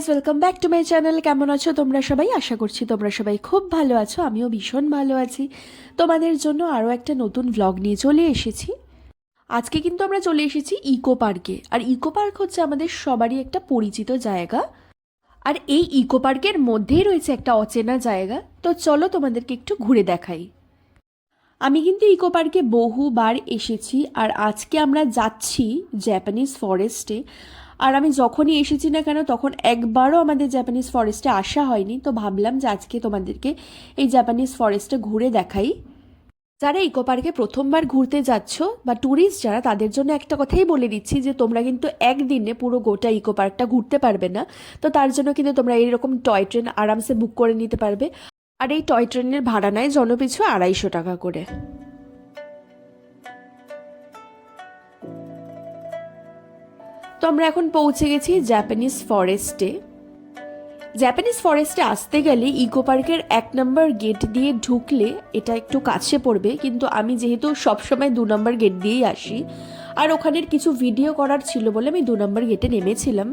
Guys, welcome back to my channel. কেমন আছো তোমরা সবাই? আশা করছি তোমরা সবাই খুব ভালো আছো। আমিও ভীষণ ভালো আছি। তোমাদের জন্য আরও একটা নতুন ভ্লগ নিয়ে চলে এসেছি। আজকে কিন্তু আমরা চলে এসেছি ইকো পার্কে। আর ইকো পার্ক হচ্ছে আমাদের সবারই একটা পরিচিত জায়গা। আর এই ইকো পার্কের মধ্যেই রয়েছে একটা অচেনা জায়গা। তো চলো তোমাদেরকে একটু ঘুরে দেখাই। আমি কিন্তু ইকো পার্কে বহুবার এসেছি, আর আজকে আমরা যাচ্ছি জাপানিজ ফরেস্টে। আর আমি যখনই এসেছি না কেন তখন একবারও আমাদের জাপানিজ ফরেস্টে আসা হয়নি। তো ভাবলাম যে আজকে তোমাদেরকে এই জাপানিজ ফরেস্টে ঘুরে দেখাই। যারা ইকো পার্কে প্রথমবার ঘুরতে যাচ্ছ বা ট্যুরিস্ট যারা, তাদের জন্য একটা কথাই বলে দিচ্ছি যে তোমরা কিন্তু একদিনে পুরো গোটা ইকো পার্কটা ঘুরতে পারবে না। তো তার জন্য কিন্তু তোমরা এইরকম টয় ট্রেন আরামসে বুক করে নিতে পারবে। আর এই টয় ট্রেনের ভাড়া নেয় জনপিছু 250 টাকা করে। তো আমরা এখন পৌঁছে গেছি জাপানিজ ফরেস্টে। জাপানিজ ফরেস্টে আসতে গেলে ইকো পার্কের 1 নম্বর গেট দিয়ে ঢুকলে এটা একটু কাছে পড়বে, কিন্তু আমি যেহেতু সবসময় 2 নম্বর গেট দিয়েই আসি, আর ওখানের কিছু ভিডিও করার ছিল বলে আমি 2 নম্বর গেটে নেমেছিলাম।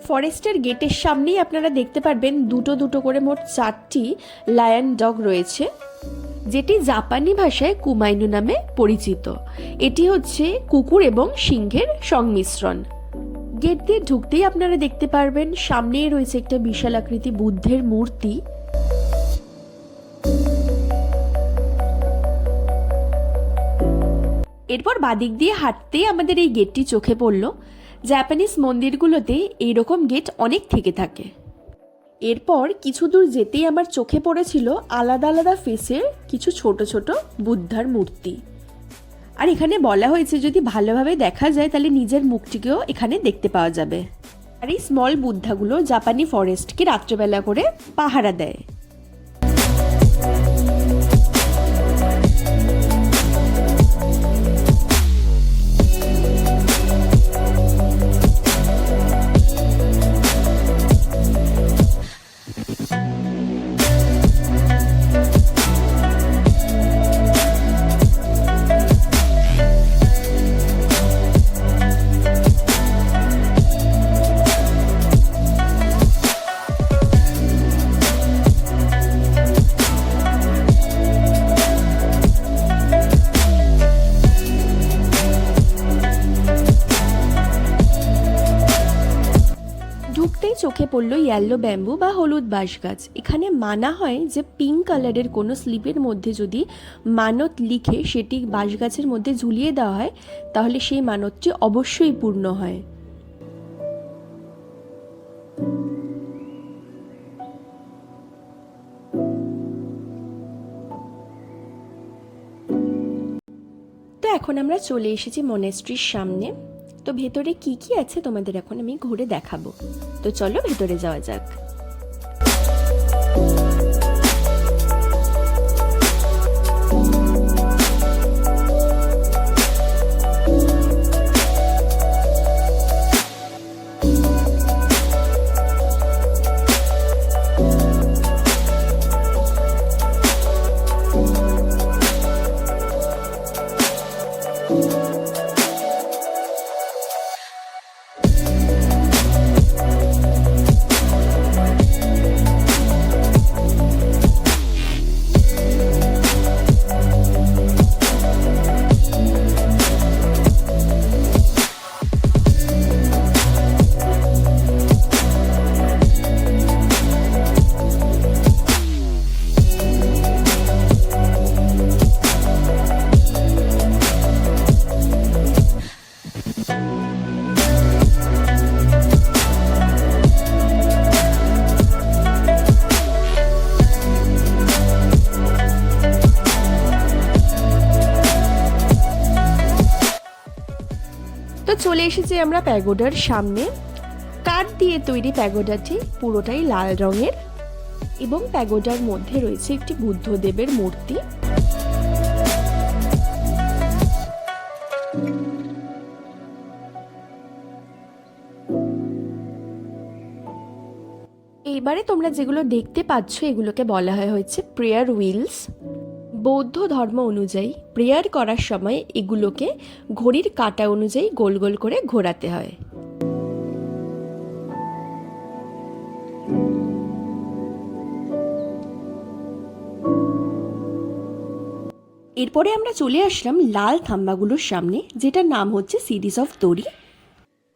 ফরেস্টের গেটের সামনেই আপনারা দেখতে পারবেন দুটো দুটো করে মোট 4টি লায়ন ডগ রয়েছে, যেটি জাপানি ভাষায় কুমাইনু নামে পরিচিত। এটি হচ্ছে কুকুর এবং সিংহের সংমিশ্রণ। গেট দিয়ে ঢুকতেই আপনারা দেখতে পারবেন সামনেই রয়েছে একটা বিশাল আকৃতি বুদ্ধের মূর্তি। এরপর বাদিক দিয়ে হাঁটতেই আমাদের এই গেটটি চোখে পড়ল। জাপানিজ মন্দিরগুলোতে এইরকম গেট অনেক থেকে থাকে। এরপর কিছু দূর যেতেই আমার চোখে পড়েছিল আলাদা আলাদা ফেসের কিছু ছোট ছোট বুদ্ধার মূর্তি। আর এখানে বলা হয়েছে যদি ভালোভাবে দেখা যায় তাহলে নিজের মুখটিকেও এখানে দেখতে পাওয়া যাবে। আর এই স্মল বুদ্ধাগুলো জাপানি ফরেস্টকে রাত্রেবেলা করে পাহারা দেয়। ঢুকতেই চোখে পড়লো ইয়েলো ব্যাম্বু বা হলুদ বাঁশ গাছ। এখানে মানা হয় যে পিঙ্ক কালারের কোনো স্লিপের মধ্যে যদি মানত লিখে সেটি বাঁশ গাছের মধ্যে ঝুলিয়ে দেওয়া হয় তাহলে সেই মানতটি অবশ্যই পূর্ণ হয়। তো এখন আমরা চলে এসেছি মনেস্ট্রির সামনে। তো ভেতরে কি কি আছে তোমাদের এখন আমি ঘুরে দেখাবো। তো চলো ভেতরে যাওয়া যাক। তো চলে এসেছি আমরা প্যাগোডার সামনে। কাঠ দিয়ে তৈরি প্যাগোডাটি পুরোটাই লাল রঙের এবং প্যাগোডার মধ্যে রয়েছে একটি বুদ্ধদেবের মূর্তি। এইবারে তোমরা যেগুলো দেখতে পাচ্ছ এগুলোকে বলা হয়েছে প্রেয়ার হুইলস। বৌদ্ধ ধর্ম অনুযায়ী প্রেয়ার করার সময় এগুলোকে ঘড়ির কাঁটা অনুযায়ী গোল গোল করে ঘোরাতে হয়। এরপরে আমরা চলে আসলাম লাল থাম্বাগুলোর সামনে, যেটার নাম হচ্ছে সিরিজ অফ দড়ি।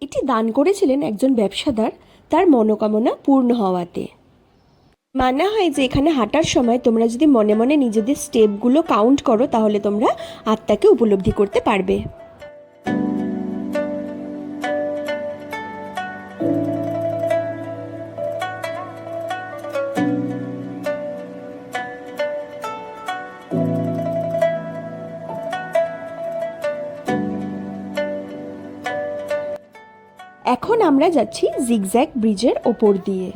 এটি দান করেছিলেন একজন ব্যবসাদার তার মনোকামনা পূর্ণ হওয়াতে। মানা হয় যে এখানে হাঁটার সময় তোমরা যদি মনে মনে নিজেদের স্টেপগুলো কাউন্ট করো তাহলে তোমরা আত্মাকে উপলব্ধি করতে পারবে। এখন আমরা যাচ্ছি জিগজ্যাগ ব্রিজের ওপর দিয়ে।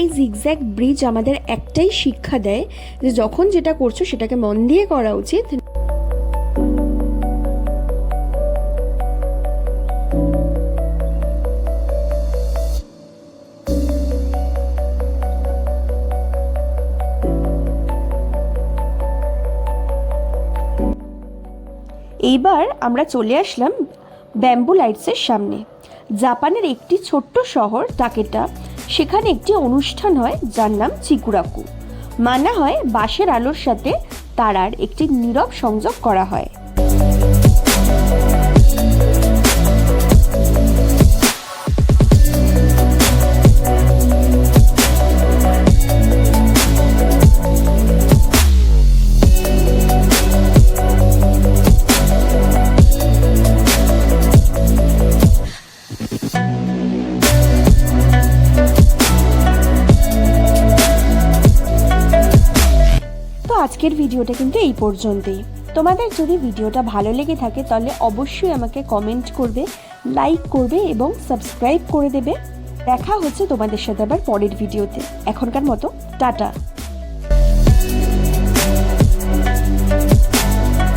এই জিগজ্যাগ ব্রিজ আমাদের একটাই শিক্ষা দেয় যে যখন যেটা করছো সেটাকে মন দিয়ে করা উচিত। এইবার আমরা চলে আসলাম ব্যাম্বু লাইটসের সামনে। জাপানের একটি ছোট্ট শহর টাকেটা, সেখানে একটি অনুষ্ঠান হয় যার নাম চিকুরাকু। মানা হয় বাঁশের আলোর সাথে তারার একটি নীরব সংযোগ করা হয়। আজকের ভিডিওটা কিন্তু এই পর্যন্তই। তোমাদের যদি ভিডিওটা ভালো লেগে থাকে তাহলে অবশ্যই আমাকে কমেন্ট করবে, লাইক করবে এবং সাবস্ক্রাইব করে দেবে। দেখা হচ্ছে তোমাদের সাথে আবার পরের ভিডিওতে। এখনকার মতো টাটা।